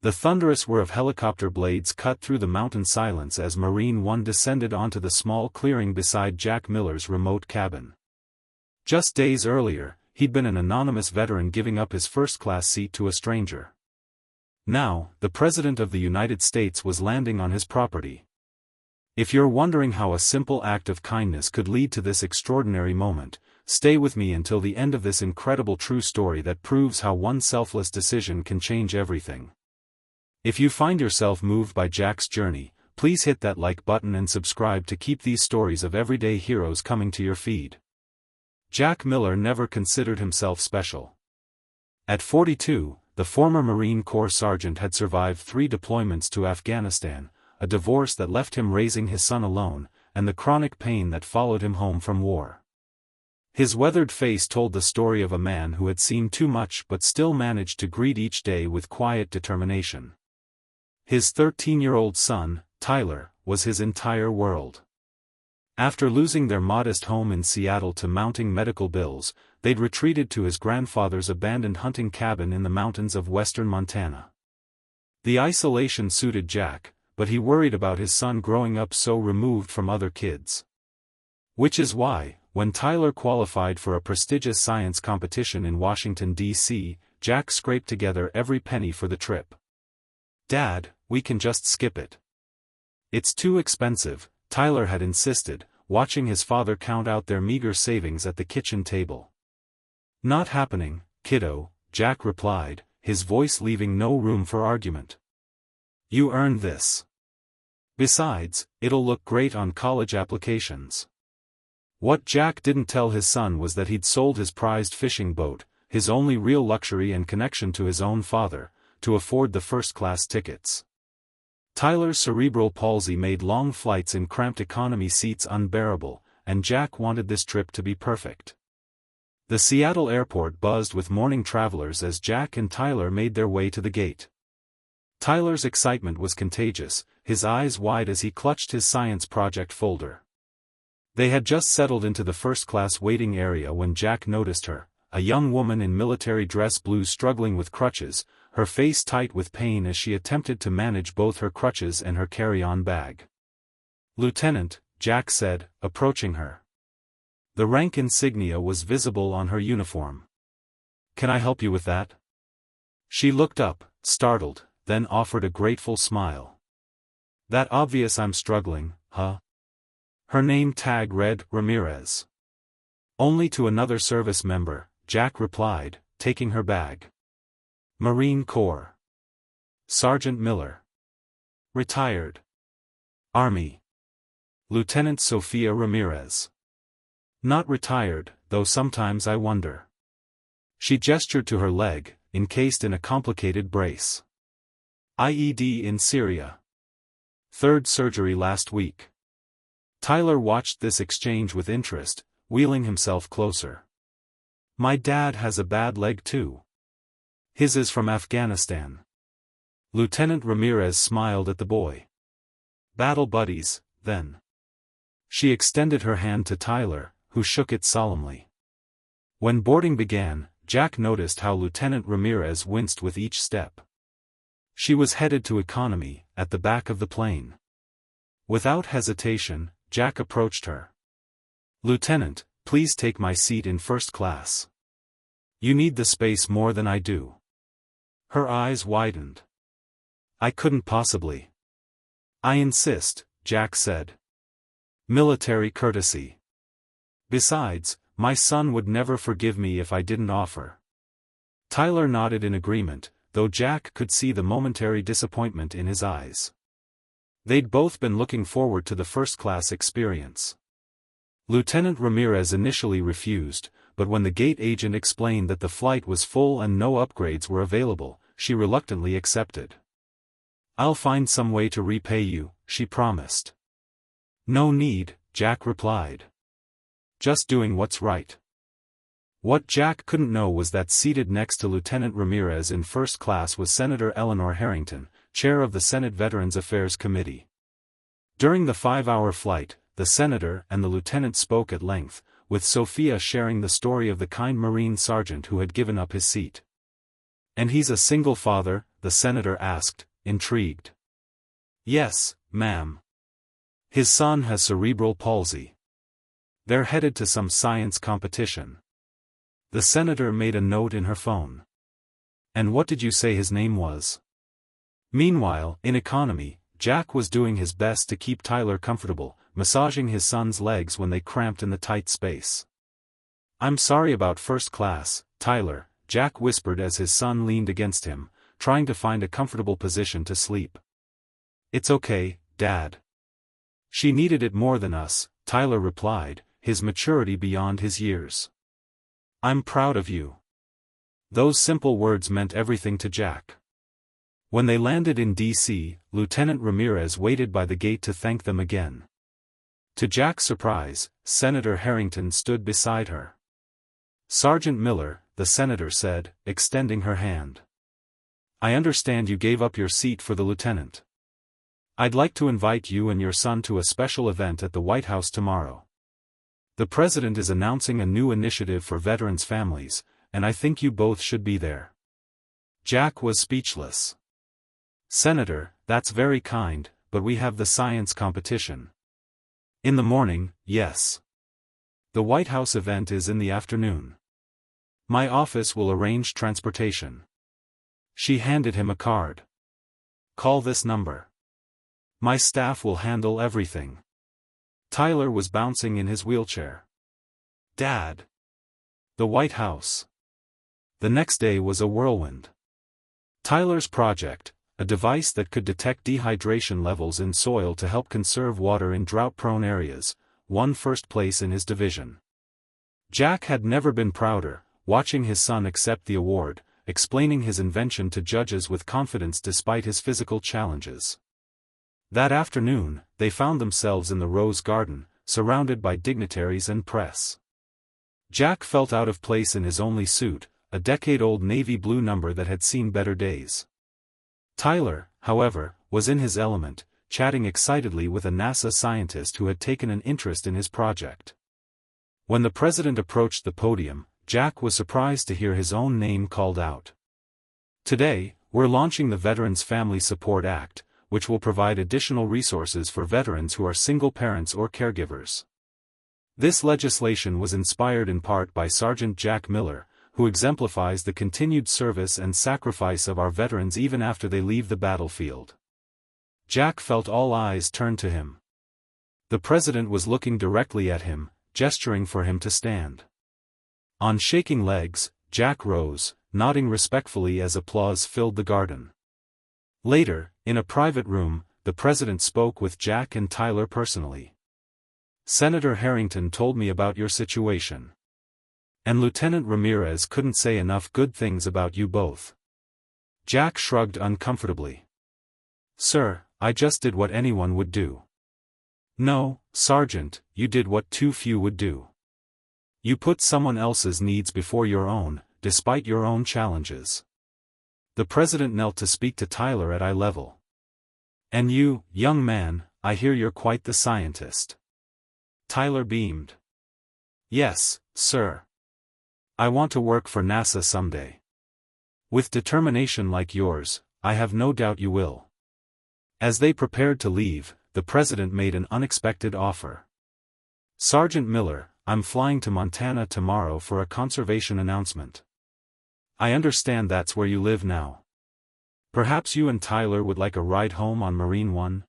The thunderous whir of helicopter blades cut through the mountain silence as Marine One descended onto the small clearing beside Jack Miller's remote cabin. Just days earlier, he'd been an anonymous veteran giving up his first-class seat to a stranger. Now, the President of the United States was landing on his property. If you're wondering how a simple act of kindness could lead to this extraordinary moment, stay with me until the end of this incredible true story that proves how one selfless decision can change everything. If you find yourself moved by Jack's journey, please hit that like button and subscribe to keep these stories of everyday heroes coming to your feed. Jack Miller never considered himself special. At 42, the former Marine Corps sergeant had survived 3 deployments to Afghanistan, a divorce that left him raising his son alone, and the chronic pain that followed him home from war. His weathered face told the story of a man who had seen too much but still managed to greet each day with quiet determination. His 13-year-old son, Tyler, was his entire world. After losing their modest home in Seattle to mounting medical bills, they'd retreated to his grandfather's abandoned hunting cabin in the mountains of western Montana. The isolation suited Jack, but he worried about his son growing up so removed from other kids. Which is why, when Tyler qualified for a prestigious science competition in Washington, D.C., Jack scraped together every penny for the trip. "Dad, we can just skip it." "It's too expensive," Tyler had insisted, watching his father count out their meager savings at the kitchen table. "Not happening, kiddo," Jack replied, his voice leaving no room for argument. "You earned this. Besides, it'll look great on college applications." What Jack didn't tell his son was that he'd sold his prized fishing boat, his only real luxury and connection to his own father, to afford the first-class tickets. Tyler's cerebral palsy made long flights in cramped economy seats unbearable, and Jack wanted this trip to be perfect. The Seattle airport buzzed with morning travelers as Jack and Tyler made their way to the gate. Tyler's excitement was contagious, his eyes wide as he clutched his science project folder. They had just settled into the first-class waiting area when Jack noticed her, a young woman in military dress blue struggling with crutches, her face tight with pain as she attempted to manage both her crutches and her carry-on bag. "Lieutenant," Jack said, approaching her. The rank insignia was visible on her uniform. "Can I help you with that?" She looked up, startled, then offered a grateful smile. "That obvious I'm struggling, huh?" Her name tag read, Ramirez. "Only to another service member," Jack replied, taking her bag. "Marine Corps. Sergeant Miller. Retired. Army. Lieutenant Sophia Ramirez. Not retired, though sometimes I wonder." She gestured to her leg, encased in a complicated brace. "IED in Syria. 3rd surgery last week." Tyler watched this exchange with interest, wheeling himself closer. "My dad has a bad leg too. His is from Afghanistan." Lieutenant Ramirez smiled at the boy. "Battle buddies, then." She extended her hand to Tyler, who shook it solemnly. When boarding began, Jack noticed how Lieutenant Ramirez winced with each step. She was headed to economy, at the back of the plane. Without hesitation, Jack approached her. "Lieutenant, please take my seat in first class. You need the space more than I do." Her eyes widened. "I couldn't possibly." "I insist," Jack said. "Military courtesy. Besides, my son would never forgive me if I didn't offer." Tyler nodded in agreement, though Jack could see the momentary disappointment in his eyes. They'd both been looking forward to the first-class experience. Lieutenant Ramirez initially refused, but when the gate agent explained that the flight was full and no upgrades were available, she reluctantly accepted. "I'll find some way to repay you," she promised. "No need," Jack replied. "Just doing what's right." What Jack couldn't know was that seated next to Lieutenant Ramirez in first class was Senator Eleanor Harrington, chair of the Senate Veterans Affairs Committee. During the 5-hour flight, the senator and the lieutenant spoke at length, with Sophia sharing the story of the kind Marine sergeant who had given up his seat. And he's a single father? The senator asked, intrigued. Yes, ma'am. His son has cerebral palsy. They're headed to some science competition. The senator made a note in her phone. And what did you say his name was? Meanwhile, in economy, Jack was doing his best to keep Tyler comfortable, massaging his son's legs when they cramped in the tight space. I'm sorry about first class, Tyler, Jack whispered as his son leaned against him, trying to find a comfortable position to sleep. It's okay, Dad. She needed it more than us, Tyler replied, his maturity beyond his years. I'm proud of you. Those simple words meant everything to Jack. When they landed in D.C., Lieutenant Ramirez waited by the gate to thank them again. To Jack's surprise, Senator Harrington stood beside her. Sergeant Miller, the senator said, extending her hand. I understand you gave up your seat for the lieutenant. I'd like to invite you and your son to a special event at the White House tomorrow. The president is announcing a new initiative for veterans' families, and I think you both should be there. Jack was speechless. Senator, that's very kind, but we have the science competition. In the morning, yes. The White House event is in the afternoon. My office will arrange transportation. She handed him a card. Call this number. My staff will handle everything. Tyler was bouncing in his wheelchair. Dad. The White House. The next day was a whirlwind. Tyler's project, a device that could detect dehydration levels in soil to help conserve water in drought-prone areas, won first place in his division. Jack had never been prouder, watching his son accept the award, explaining his invention to judges with confidence despite his physical challenges. That afternoon, they found themselves in the Rose Garden, surrounded by dignitaries and press. Jack felt out of place in his only suit, a decade-old navy blue number that had seen better days. Tyler, however, was in his element, chatting excitedly with a NASA scientist who had taken an interest in his project. When the president approached the podium, Jack was surprised to hear his own name called out. Today, we're launching the Veterans Family Support Act, which will provide additional resources for veterans who are single parents or caregivers. This legislation was inspired in part by Sergeant Jack Miller, who exemplifies the continued service and sacrifice of our veterans even after they leave the battlefield. Jack felt all eyes turned to him. The president was looking directly at him, gesturing for him to stand. On shaking legs, Jack rose, nodding respectfully as applause filled the garden. Later, in a private room, the president spoke with Jack and Tyler personally. Senator Harrington told me about your situation. And Lieutenant Ramirez couldn't say enough good things about you both. Jack shrugged uncomfortably. Sir, I just did what anyone would do. No, Sergeant, you did what too few would do. You put someone else's needs before your own, despite your own challenges. The president knelt to speak to Tyler at eye level. And you, young man, I hear you're quite the scientist. Tyler beamed. Yes, sir. I want to work for NASA someday. With determination like yours, I have no doubt you will. As they prepared to leave, the president made an unexpected offer. Sergeant Miller, I'm flying to Montana tomorrow for a conservation announcement. I understand that's where you live now. Perhaps you and Tyler would like a ride home on Marine One?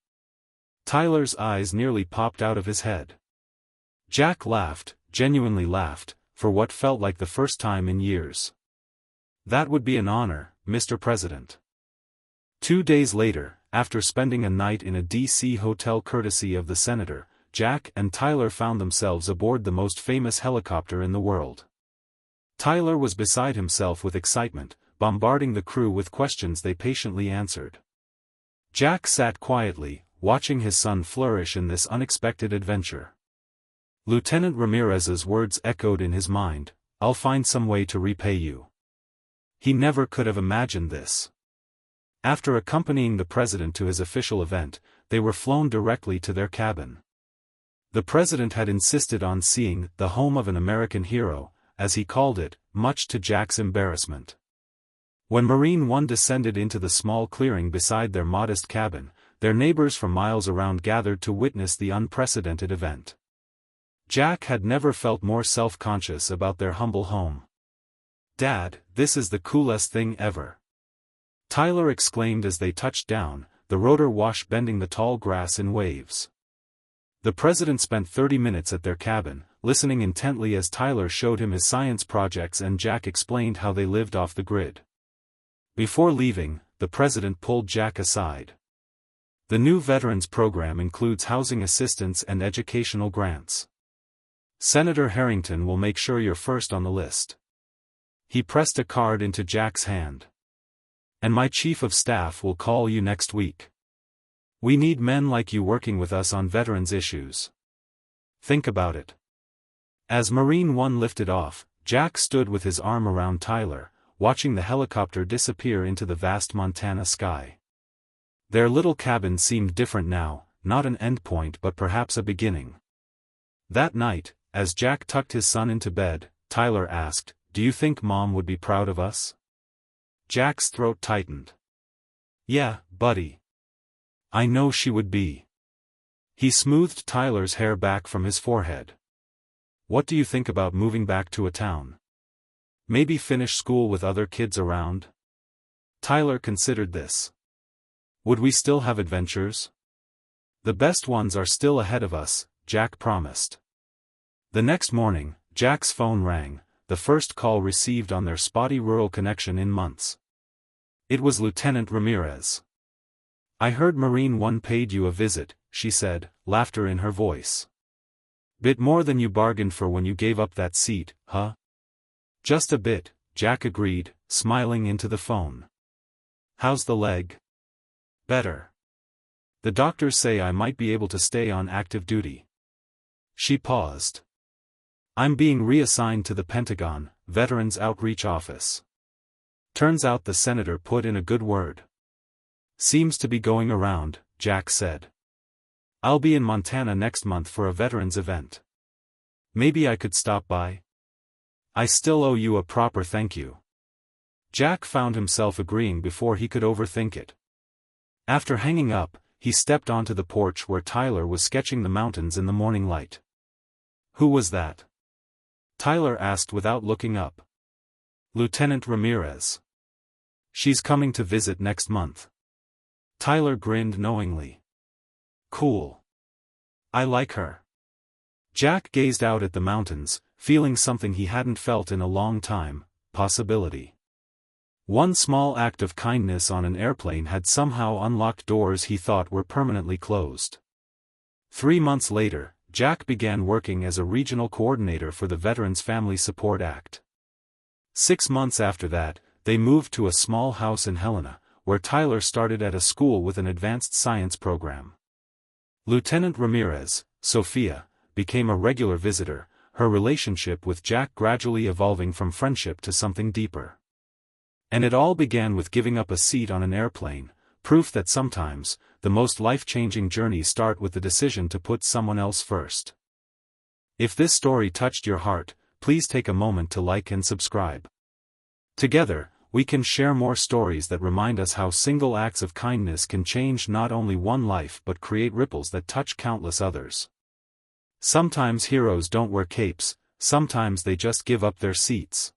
Tyler's eyes nearly popped out of his head. Jack laughed, genuinely laughed, for what felt like the first time in years. That would be an honor, Mr. President. 2 days later, after spending a night in a D.C. hotel courtesy of the senator, Jack and Tyler found themselves aboard the most famous helicopter in the world. Tyler was beside himself with excitement, bombarding the crew with questions they patiently answered. Jack sat quietly, watching his son flourish in this unexpected adventure. Lieutenant Ramirez's words echoed in his mind, I'll find some way to repay you. He never could have imagined this. After accompanying the president to his official event, they were flown directly to their cabin. The president had insisted on seeing the home of an American hero, as he called it, much to Jack's embarrassment. When Marine One descended into the small clearing beside their modest cabin, their neighbors from miles around gathered to witness the unprecedented event. Jack had never felt more self-conscious about their humble home. "Dad, this is the coolest thing ever!" Tyler exclaimed as they touched down, the rotor wash bending the tall grass in waves. The president spent 30 minutes at their cabin, listening intently as Tyler showed him his science projects and Jack explained how they lived off the grid. Before leaving, the president pulled Jack aside. "The new veterans program includes housing assistance and educational grants. Senator Harrington will make sure you're first on the list." He pressed a card into Jack's hand. "And my chief of staff will call you next week. We need men like you working with us on veterans issues. Think about it." As Marine One lifted off, Jack stood with his arm around Tyler, watching the helicopter disappear into the vast Montana sky. Their little cabin seemed different now, not an endpoint but perhaps a beginning. That night, as Jack tucked his son into bed, Tyler asked, "Do you think Mom would be proud of us?" Jack's throat tightened. "Yeah, buddy. I know she would be." He smoothed Tyler's hair back from his forehead. "What do you think about moving back to a town? Maybe finish school with other kids around?" Tyler considered this. "Would we still have adventures?" "The best ones are still ahead of us," Jack promised. The next morning, Jack's phone rang, the first call received on their spotty rural connection in months. It was Lieutenant Ramirez. "I heard Marine One paid you a visit," she said, laughter in her voice. "Bit more than you bargained for when you gave up that seat, huh?" "Just a bit," Jack agreed, smiling into the phone. "How's the leg?" "Better. The doctors say I might be able to stay on active duty." She paused. "I'm being reassigned to the Pentagon, Veterans Outreach Office. Turns out the senator put in a good word." "Seems to be going around," Jack said. "I'll be in Montana next month for a veterans event. Maybe I could stop by? I still owe you a proper thank you." Jack found himself agreeing before he could overthink it. After hanging up, he stepped onto the porch where Tyler was sketching the mountains in the morning light. "Who was that?" Tyler asked without looking up. "Lieutenant Ramirez. She's coming to visit next month." Tyler grinned knowingly. "Cool. I like her." Jack gazed out at the mountains, feeling something he hadn't felt in a long time, possibility. One small act of kindness on an airplane had somehow unlocked doors he thought were permanently closed. 3 months later, Jack began working as a regional coordinator for the Veterans Family Support Act. 6 months after that, they moved to a small house in Helena, where Tyler started at a school with an advanced science program. Lieutenant Ramirez, Sophia, became a regular visitor, her relationship with Jack gradually evolving from friendship to something deeper. And it all began with giving up a seat on an airplane, proof that sometimes, the most life-changing journeys start with the decision to put someone else first. If this story touched your heart, please take a moment to like and subscribe. Together, we can share more stories that remind us how single acts of kindness can change not only one life but create ripples that touch countless others. Sometimes heroes don't wear capes, sometimes they just give up their seats.